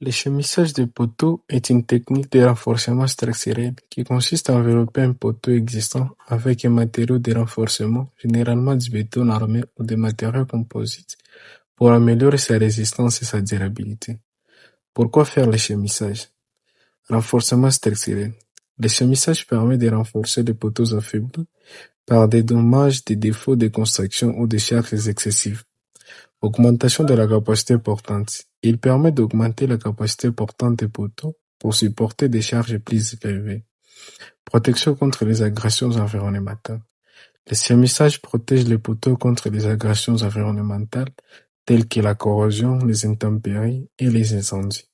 L'échemissage de poteaux est une technique de renforcement structurel qui consiste à envelopper un poteau existant avec un matériau de renforcement, généralement du béton armé ou des matériaux composites, pour améliorer sa résistance et sa durabilité. Pourquoi faire l'échemissage? Renforcement structurel. L'échemissage permet de renforcer les poteaux affaiblis par des dommages, des défauts de construction ou des charges excessives. Augmentation de la capacité portante. Il permet d'augmenter la capacité portante des poteaux pour supporter des charges plus élevées. Protection contre les agressions environnementales. Le cérmissage protège les poteaux contre les agressions environnementales telles que la corrosion, les intempéries et les incendies.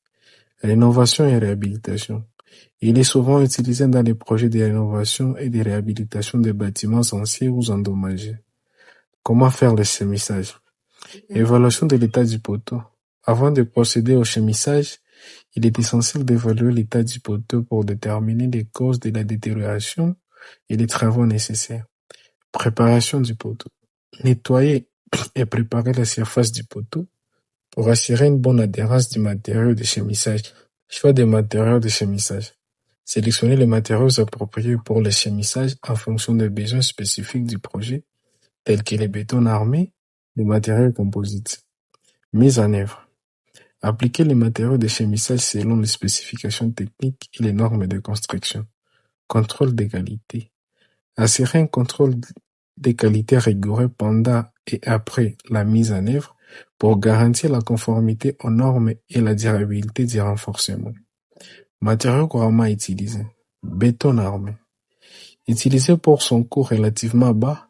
Rénovation et réhabilitation. Il est souvent utilisé dans les projets de rénovation et de réhabilitation des bâtiments anciens ou endommagés. Comment faire le cérmissage? Évaluation de l'état du poteau. Avant de procéder au chemissage, il est essentiel d'évaluer l'état du poteau pour déterminer les causes de la détérioration et les travaux nécessaires. Préparation du poteau. Nettoyer et préparer la surface du poteau pour assurer une bonne adhérence du matériau de chemissage. Choix des matériaux de chemissage. Sélectionner les matériaux appropriés pour le chemissage en fonction des besoins spécifiques du projet, tels que les bétons armés, les matériaux composites. Mise en œuvre. Appliquer les matériaux de chemissage selon les spécifications techniques et les normes de construction. Contrôle des qualités. Assurer un contrôle des qualités rigoureux pendant et après la mise en œuvre pour garantir la conformité aux normes et la durabilité du renforcement. Matériaux couramment utilisés. Béton armé. Utilisé pour son coût relativement bas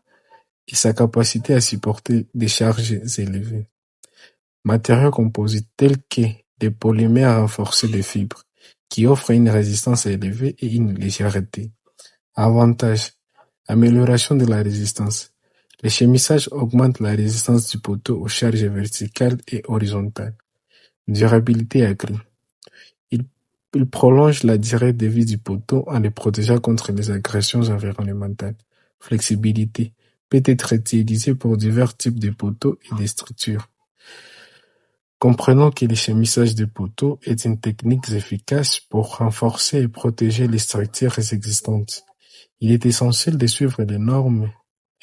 et sa capacité à supporter des charges élevées. Matériaux composites tels que des polymères renforcés de fibres qui offrent une résistance élevée et une légèreté. Avantages. Amélioration de la résistance. Le chemissage augmente la résistance du poteau aux charges verticales et horizontales. Durabilité accrue. Il prolonge la durée de vie du poteau en le protégeant contre les agressions environnementales. Flexibilité. Peut être utilisé pour divers types de poteaux et de structures. Comprenons que le chemissage de poteaux est une technique efficace pour renforcer et protéger les structures existantes. Il est essentiel de suivre les normes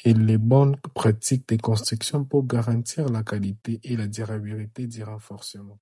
et les bonnes pratiques de construction pour garantir la qualité et la durabilité du renforcement.